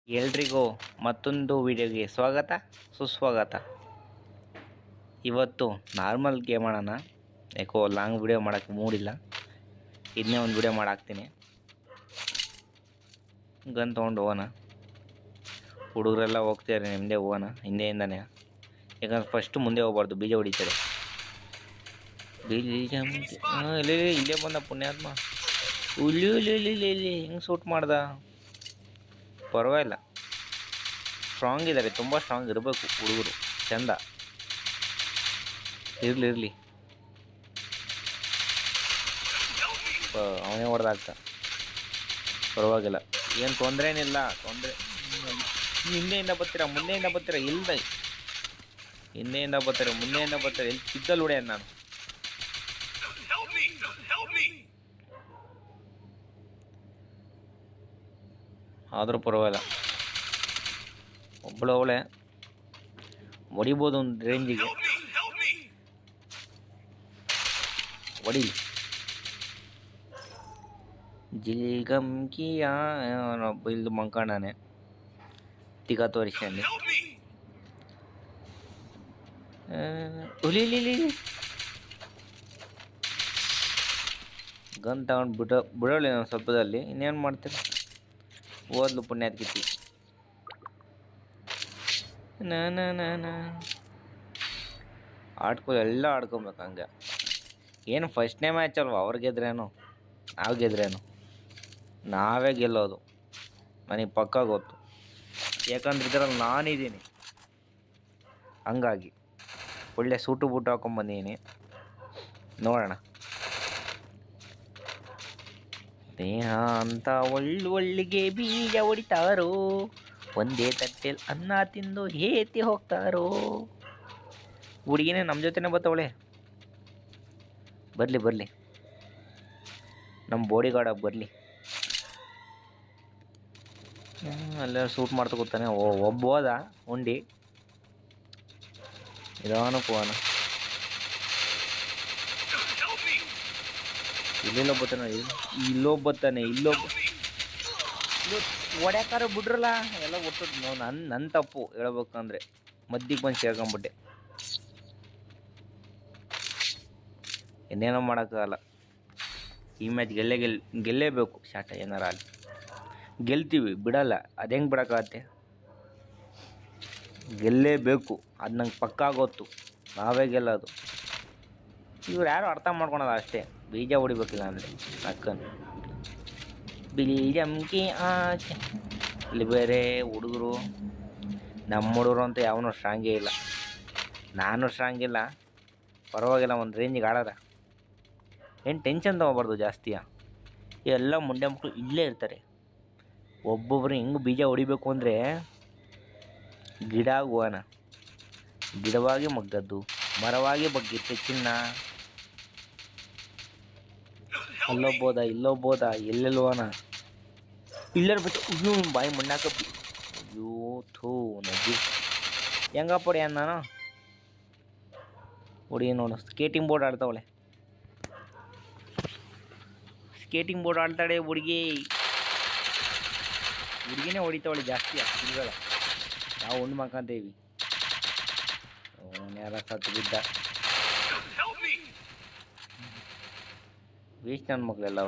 ಎಲ್ರಿಗೂ ಮತ್ತೊಂದು ವಿಡಿಯೋಗೆ ಸ್ವಾಗತ ಸುಸ್ವಾಗತ. ಇವತ್ತು ನಾರ್ಮಲ್ ಗೇಮ್ ಆಡೋಣ. ಯಾಕೋ ಲಾಂಗ್ ವಿಡಿಯೋ ಮಾಡೋಕ್ಕೆ ಮೂಡಿಲ್ಲ. ಇದನ್ನೇ ಒಂದು ವಿಡಿಯೋ ಮಾಡಾಕ್ತೀನಿ. ಗನ್ ತೊಗೊಂಡು ಹೋಗೋಣ. ಹುಡುಗರೆಲ್ಲ ಹೋಗ್ತಿದ್ದಾರೆ, ನಿಮ್ಮದೇ ಹೋಗೋಣ ಹಿಂದೆಯಿಂದಾನೆ. ಯಾಕಂದ್ರೆ ಫಸ್ಟು ಮುಂದೆ ಹೋಗ್ಬಾರ್ದು, ಬೀಜ ಹೊಡಿತಾರೆ. ಇಲ್ಲೇ ಬಂದ ಪುಣ್ಯಾತ್ಮ. ಇಲ್ಲಿ ಹೆಂಗೆ ಶೂಟ್ ಮಾಡ್ದ. ಪರವಾಗಿಲ್ಲ, ಸ್ಟ್ರಾಂಗ್ ಇದ್ದಾರೆ, ತುಂಬ ಸ್ಟ್ರಾಂಗ್ ಇರಬೇಕು ಹುಡುಗರು. ಚಂದ ಇರಲಿ. ಅವನೇ ಹೊಡೆದಾಗ್ತ. ಪರವಾಗಿಲ್ಲ, ಏನು ತೊಂದರೆ ಏನಿಲ್ಲ. ಹಿಂದೆಯಿಂದ ಬರ್ತೀರಾ ಇಲ್ದ. ಹಿಂದೆಯಿಂದ ಬರ್ತಾರೆ ಎಲ್ಲಿ ಸಿದ್ದಲ್ ಹೊಡೆಯ ನಾನು. ಆದರೂ ಪರವಾಗಿಲ್ಲ, ಒಬ್ಬಳವಳೆ ಹೊಡಿಬೋದು ಒಂದು ರೇಂಜಿಗೆ. ಹೊಡಿಲಿ. ಜಿಲ್ಗಮ್ಕಿಯ ಇಲ್ಲಿ ಮಂಕಣ್ಣನೆ ತಿಗ ತೋರಿಸ್ಕೊಂಡು ಹುಲಿ ಗನ್ ತಗೊಂಡು ಬಿಡೋಳಿ ನಾನು ಸ್ವಲ್ಪದಲ್ಲಿ. ಇನ್ನೇನು ಮಾಡ್ತೀನಿ, ಓದ್ಲು ಪುಣ್ಯಾತ್ಕಿತ್ತಿ. ಎಲ್ಲ ಆಡ್ಕೊಬೇಕು ಹಂಗೆ. ಏನು ಫಸ್ಟ್ನೇ ಮ್ಯಾಚ್ ಅಲ್ವ, ಅವ್ರು ಗೆದ್ರೇನು ನಾವು ಗೆದ್ರೇನು, ನಾವೇ ಗೆಲ್ಲೋದು ನನಗೆ ಪಕ್ಕ ಗೊತ್ತು. ಯಾಕಂದ್ರೆ ಇದರಲ್ಲಿ ನಾನಿದ್ದೀನಿ. ಹಂಗಾಗಿ ಒಳ್ಳೆ ಸೂಟು ಬೂಟು ಹಾಕೊಂಡ್ಬಂದಿದ್ದೀನಿ. ನೋಡೋಣ. ದೇಹ ಅಂತ ಒಳ್ಳಿಗೆ ಬೀಜ ಹೊಡಿತಾರೋ, ಒಂದೇ ತಟ್ಟೆಲ್ ಅನ್ನ ತಿಂದು ಹೇತಿ ಹೋಗ್ತಾರೋ. ಹುಡುಗಿನೇ ನಮ್ಮ ಜೊತೆನೇ ಬರ್ತಾವಳೆ. ಬರಲಿ ನಮ್ಮ ಬಾಡಿ ಗಾರ್ಡಾಗಿ ಬರಲಿ. ಅಲ್ಲೇ ಶೂಟ್ ಮಾಡ್ತಾ ಕೂತಾನೆ. ಒಬ್ಬ ಹೋದ ಉಂಡಿ. ನಿಧಾನಕ್ಕೆ ಹೋಗೋಣ. ಇಲ್ಲೊಬ್ಬ ಬರ್ತಾನೆ. ಹೊಡ್ಯಾಕಾರ ಬಿಡ್ರಲ್ಲ ಎಲ್ಲ ಒಟ್ಟು. ನನ್ನ ತಪ್ಪು ಹೇಳ್ಬೇಕಂದ್ರೆ ಮದ್ದಿಗೆ ಬಂದು ಸೇರ್ಕೊಂಬಿಟ್ಟೆ. ಇನ್ನೇನೋ ಮಾಡೋಕ್ಕಾಗಲ್ಲ. ಈ ಮ್ಯಾಚ್ ಗೆಲ್ಲೇಬೇಕು. ಶಾಟ ಏನಾರ ಅಲ್ಲಿ ಗೆಲ್ತೀವಿ, ಬಿಡಲ್ಲ. ಅದು ಹೆಂಗೆ ಬಿಡೋಕ್ಕಾಗತ್ತೆ. ಗೆಲ್ಲೇಬೇಕು, ಅದು ನಂಗೆ ಪಕ್ಕಾ ಗೊತ್ತು. ನಾವೇ ಗೆಲ್ಲೋದು. ಇವ್ರು ಯಾರು ಅರ್ಥ ಮಾಡ್ಕೊಳಲ್ಲ ಅಷ್ಟೇ. ಬೀಜ ಹೊಡಿಬೇಕಿಲ್ಲ ಅಂದರೆ ಅಕ್ಕನ್ ಬೀಜಮ್ಕಿ ಆಚೆ. ಇಲ್ಲಿ ಬೇರೆ ಹುಡುಗರು, ನಮ್ಮ ಹುಡುಗರು ಅಂತ ಯಾವನೂ ಸ್ಟ್ರಾಂಗೇ ಇಲ್ಲ. ನಾನು ಸ್ಟ್ರಾಂಗ್ ಇಲ್ಲ. ಪರವಾಗಿಲ್ಲ, ಒಂದು ರೇಂಜಿಗೆ ಆಡೋದ. ಏನು ಟೆನ್ಷನ್ ತೊಗೋಬಾರ್ದು ಜಾಸ್ತಿಯ. ಎಲ್ಲ ಮುಂಡೆ ಮಕ್ಕಳು ಇಲ್ಲೇ ಇರ್ತಾರೆ. ಒಬ್ಬೊಬ್ಬರು ಹೆಂಗೆ ಬೀಜ ಹೊಡಿಬೇಕು ಅಂದರೆ ಗಿಡ ಹೋಗೋಣ. ಗಿಡವಾಗಿ ಮಗ್ಗದ್ದು, ಮರವಾಗಿ ಬಗ್ಗಿತ್ತೆ ಚಿನ್ನ. ಇಲ್ಲೊಬ್ಬೋದ ಎಲ್ಲೆಲ್ವೋಣ. ಇಲ್ಲರ ಬಿಟ್ಟು ಇನ್ನೂ ಬಾಯಿ ಮಣ್ಣಾಕ. ಅಯ್ಯೋ ಥೂ ನಜ್ಜಿ. ಹೆಂಗಪ್ಪ ಹೊಡಿ ನಾನು ಹುಡುಗಿ ನೋಡು. ಸ್ಕೇಟಿಂಗ್ ಬೋರ್ಡ್ ಆಡ್ತಾವಳೆ. ಸ್ಕೇಟಿಂಗ್ ಬೋರ್ಡ್ ಆಡ್ತಾಳೆ ಹುಡುಗಿನೇ ಹೊಡಿತಾವಳೆ ಜಾಸ್ತಿ. ಹುಡುಗರ ನಾವು ಉಂಡು ಮಾಡ್ಕೊಂತೀವಿ. ಯಾರ ಸತ್ತು ಬಿದ್ದ. ವೇಸ್ಟ್ ನನ್ನ ಮಕ್ಕಳೆಲ್ಲ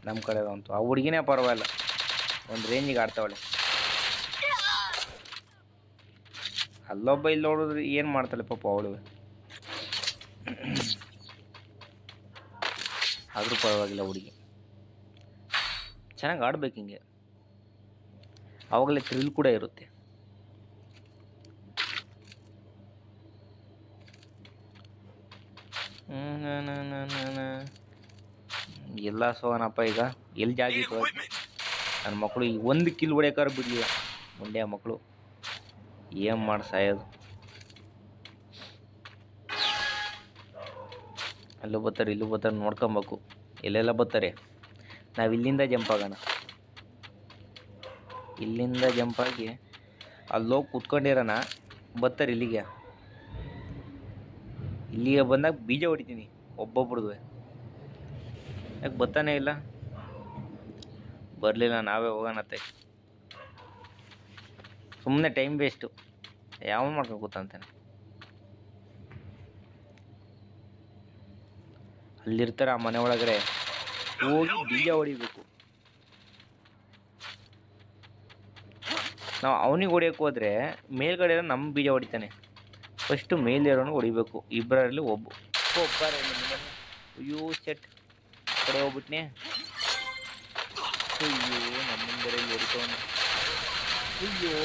ನಮ್ಮ ಕಡೆ ಅಂತು. ಆ ಹುಡುಗಿನೇ ಪರವಾಗಿಲ್ಲ, ಒಂದು ರೇಂಜಿಗೆ ಆಡ್ತಾವಳೆ. ಅಲ್ಲೊಬ್ಬ ಇಲ್ಲಿ ನೋಡಿದ್ರೆ ಏನು ಮಾಡ್ತಾಳೆ ಪಾಪ ಅವಳು. ಆದರೂ ಪರವಾಗಿಲ್ಲ, ಹುಡುಗಿ ಚೆನ್ನಾಗಿ ಆಡ್ಬೇಕು. ಹಿಂಗೆ ಅವಾಗಲೇ ಥ್ರಿಲ್ ಕೂಡ ಇರುತ್ತೆ. ಎಲ್ಲ ಸೋನಪ್ಪ. ಈಗ ಎಲ್ಲಿ ಜಾಗಿತ್ತು ನನ್ನ ಮಕ್ಕಳು. ಈಗ ಒಂದು ಕಿಲ್ ಹೊಡ್ಯಾಕಾರ ಬಿಡಲಿಲ್ಲ ಮುಂಡೆ ಮಕ್ಕಳು. ಏನು ಮಾಡಿ ಸಾಯೋದು. ಅಲ್ಲೂ ಬರ್ತಾರೆ ಇಲ್ಲೂ ಬರ್ತಾರೆ, ನೋಡ್ಕೊಬೇಕು ಎಲ್ಲೆಲ್ಲ ಬರ್ತಾರೆ. ನಾವು ಇಲ್ಲಿಂದ ಜಂಪ್ ಆಗೋಣ. ಇಲ್ಲಿಂದ ಜಂಪ್ ಆಗಿ ಅಲ್ಲೋಗಿ ಕೂತ್ಕೊಂಡಿರೋಣ. ಬರ್ತಾರೆ ಇಲ್ಲಿಗೆ ಬಂದಾಗ ಬೀಜ ಹೊಡಿತೀನಿ ಒಬ್ಬೊಬ್ರದ್ದು. ಯಾಕೆ ಬರ್ತಾನೆ ಇಲ್ಲ. ಬರಲಿಲ್ಲ, ನಾವೇ ಹೋಗೋಣತ್ತೆ. ಸುಮ್ಮನೆ ಟೈಮ್ ವೇಸ್ಟು. ಯಾವನು ಮಾಡ್ಕೊಂಡು ಕೂತಂತಾನೆ. ಅಲ್ಲಿರ್ತಾರೆ ಆ ಮನೆ ಒಳಗಡೆ, ಹೋಗಿ ಬೀಜ ಹೊಡಿಬೇಕು. ನಾವು ಅವನಿಗೆ ಹೊಡಿಯೋಕೆ ಹೋದರೆ ಮೇಲ್ಗಡೆ ನಮ್ಮ ಬೀಜ ಹೊಡಿತಾನೆ. ಫಸ್ಟು ಮೇಲಿರೋನು ಹೊಡಿಬೇಕು. ಇಬ್ಬರಲ್ಲಿ ಒಬ್ಬರೇ. ಅಯ್ಯೋ ಸೆಟ್ ಕಡೆ ಹೋಗ್ಬಿಟ್ನೆ. ಅಯ್ಯೋ ನಮ್ಮನ್ನ ಬೇರೆ ಇಲ್ಲಿ ಹೊಡಿತವನು. ಅಯ್ಯೋ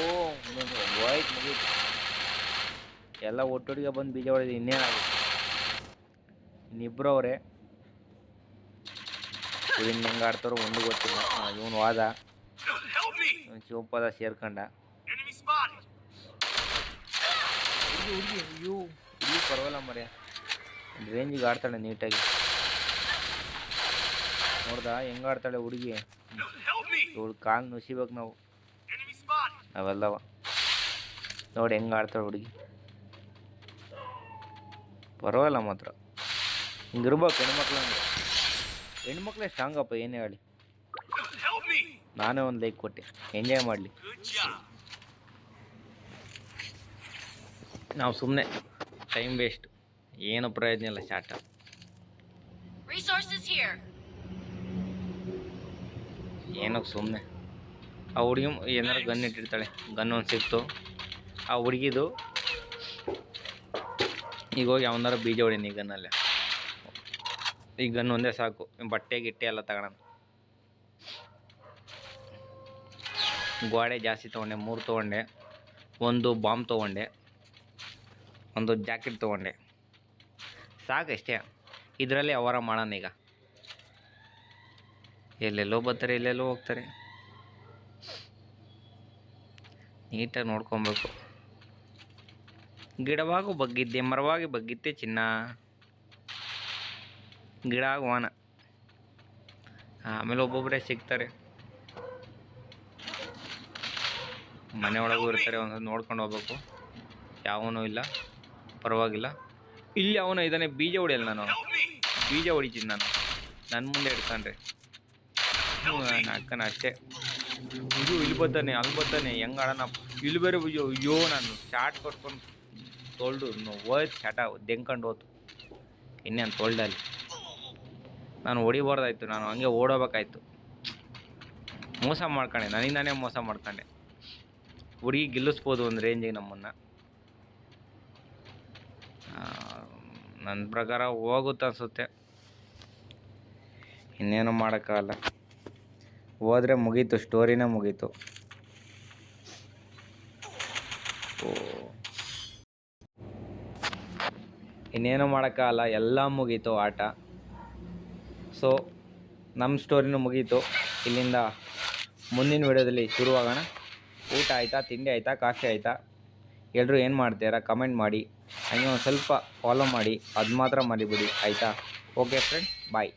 ವಾಯ್ಟ್ ಮುಗೀತು. ಎಲ್ಲ ಒಟ್ಟೊಟ್ಟಿಗೆ ಬಂದು ಬೀಜ ಹೊಡೆದು ಇನ್ನೇನಾಗುತ್ತೆ. ಇನ್ನಿಬ್ಬರು ಅವರೇ. ಇನ್ನು ಹೆಂಗೆ ಆಡ್ತಾರೋ ಒಂದು ಗೊತ್ತಿಲ್ಲ. ಇವನು ವಾದ ಶಿವಪದ ಸೇರ್ಕೊಂಡ. ಹುಡುಗಿ ಪರವಾಗಿಲ್ಲ ಮರೆ, ರೇಂಜಿಗೆ ಆಡ್ತಾಳೆ ನೀಟಾಗಿ. ನೋಡ್ದ ಹೆಂಗೆ ಆಡ್ತಾಳೆ ಹುಡುಗಿ. ಇವಳು ಕಾಲು ನುಸಿಬೇಕು ನಾವೆಲ್ಲವ. ನೋಡಿ ಹೆಂಗೆ ಆಡ್ತಾಳೆ ಹುಡುಗಿ. ಪರವಾಗಿಲ್ಲ ಮಾತ್ರ ಹಿಂಗಿರ್ಬೇಕು ಹೆಣ್ಮಕ್ಳು ಅಂದರೆ. ಹೆಣ್ಮಕ್ಳೇ ಸ್ಟ್ರಾಂಗಪ್ಪ, ಏನೇ ಹೇಳಿ. ನಾನೇ ಒಂದು ಲೈಕ್ ಕೊಟ್ಟೆ, ಎಂಜಾಯ್ ಮಾಡಲಿ. ನಾವು ಸುಮ್ಮನೆ ಟೈಮ್ ವೇಸ್ಟ್, ಏನು ಪ್ರಯೋಜನ ಇಲ್ಲ. ಶಾರ್ಟ ಏನಕ್ಕೆ ಸುಮ್ಮನೆ. ಆ ಹುಡುಗಿ ಏನಾರು ಗನ್ ಇಟ್ಟಿರ್ತಾಳೆ, ಗನ್ ಒಂದು ಸಿಕ್ತು ಆ ಹುಡುಗಿದು. ಈಗ ಹೋಗಿ ಅವನಾರ ಬೀಜ ಹೊಡೀನಿ ಈ ಗನ್ನಲ್ಲೇ. ಈ ಗನ್ ಒಂದೇ ಸಾಕು, ಬಟ್ಟೆ ಗಿಟ್ಟೆ ಎಲ್ಲ ತಗೊಳೋಣ. ಗೋಡೆ ಜಾಸ್ತಿ ತೊಗೊಂಡೆ, 3 ತೊಗೊಂಡೆ. ಒಂದು ಬಾಂಬ್ ತೊಗೊಂಡೆ, ಒಂದು ಜಾಕೆಟ್ ತೊಗೊಂಡೆ, ಸಾಕಷ್ಟೇ. ಇದರಲ್ಲಿ ಅವರ ಮಾಡೋಣ. ಈಗ ಎಲ್ಲೆಲ್ಲೋ ಬರ್ತಾರೆ, ಎಲ್ಲೆಲ್ಲೋ ಹೋಗ್ತಾರೆ. ನೀಟಾಗಿ ನೋಡ್ಕೊಬೇಕು. ಗಿಡವಾಗೂ ಬಗ್ಗಿದ್ದೆ, ಮರವಾಗಿ ಬಗ್ಗಿದ್ದೆ ಚಿನ್ನ. ಗಿಡ ಆಗುವಾನ. ಆಮೇಲೆ ಒಬ್ಬೊಬ್ಬರೇ ಸಿಗ್ತಾರೆ, ಮನೆ ಒಳಗೂ ಇರ್ತಾರೆ. ಒಂದೊಂದು ನೋಡ್ಕೊಂಡು ಹೋಗ್ಬೇಕು. ಯಾವನೂ ಇಲ್ಲ, ಪರವಾಗಿಲ್ಲ. ಇಲ್ಲಿ ಅವನು ಇದ್ದಾನೆ, ಬೀಜ ಹೊಡಿಯಲ್ಲ. ನಾನು ಬೀಜ ಹೊಡಿತೀನಿ. ನಾನು ನನ್ನ ಮುಂದೆ ಇಡ್ಕೊಂಡ್ರೆ ಅಕ್ಕನ ಅಷ್ಟೇ. ಇದು ಇಲ್ಲಿ ಬರ್ತಾನೆ, ಅಲ್ಲಿ ಬರ್ತಾನೆ, ಹೆಂಗೆ ಆಡೋಣ. ಇಲ್ಲಿ ಬೇರೆ ಅಯ್ಯೋ ನಾನು ಶಾರ್ಟ್ ಕೊಟ್ಕೊಂಡು ತೊಳ್ದು ಹೋಯ್ತು. ಶಾಟ ದೆಂಕೊಂಡು ಹೋತು. ಇನ್ನೇನು ತೊಳ್ದಲ್ಲಿ ನಾನು ಹೊಡಿಬಾರ್ದಾಯ್ತು. ನಾನು ಹಂಗೆ ಓಡೋಬೇಕಾಯ್ತು. ಮೋಸ ಮಾಡ್ಕೊಂಡೆ, ನನಗೆ ನಾನೇ ಮೋಸ ಮಾಡ್ಕೊಂಡೆ. ಹುಡುಗಿ ಗೆಲ್ಲಿಸ್ಬೋದು ಒಂದು ರೇಂಜಿಗೆ ನಮ್ಮನ್ನು. ನನ್ನ ಪ್ರಕಾರ ಹೋಗುತ್ತೆ ಅನಿಸುತ್ತೆ. ಇನ್ನೇನು ಮಾಡೋಕ್ಕಾಗಲ್ಲ. ಹೋದರೆ ಮುಗೀತು, ಸ್ಟೋರಿನೇ ಮುಗೀತು. ಇನ್ನೇನು ಮಾಡೋಕ್ಕಾಗಲ್ಲ, ಎಲ್ಲ ಮುಗೀತು ಆಟ. ಸೊ ನಮ್ಮ ಸ್ಟೋರಿನೂ ಮುಗೀತು. ಇಲ್ಲಿಂದ ಮುಂದಿನ ವಿಡಿಯೋದಲ್ಲಿ ಶುರುವಾಗೋಣ. ಊಟ ಆಯಿತಾ, ತಿಂಡಿ ಆಯಿತಾ, ಕಾಫಿ ಆಯಿತಾ? ಎಲ್ಲರೂ ಏನು ಮಾಡ್ತೀರಾ ಕಮೆಂಟ್ ಮಾಡಿ. ಹಂಗೆ ಒಂದು ಸ್ವಲ್ಪ ಫಾಲೋ ಮಾಡಿ, ಅದು ಮಾತ್ರ ಮರಿಬೇಡಿ ಆಯಿತಾ? ಓಕೆ ಫ್ರೆಂಡ್, ಬಾಯ್.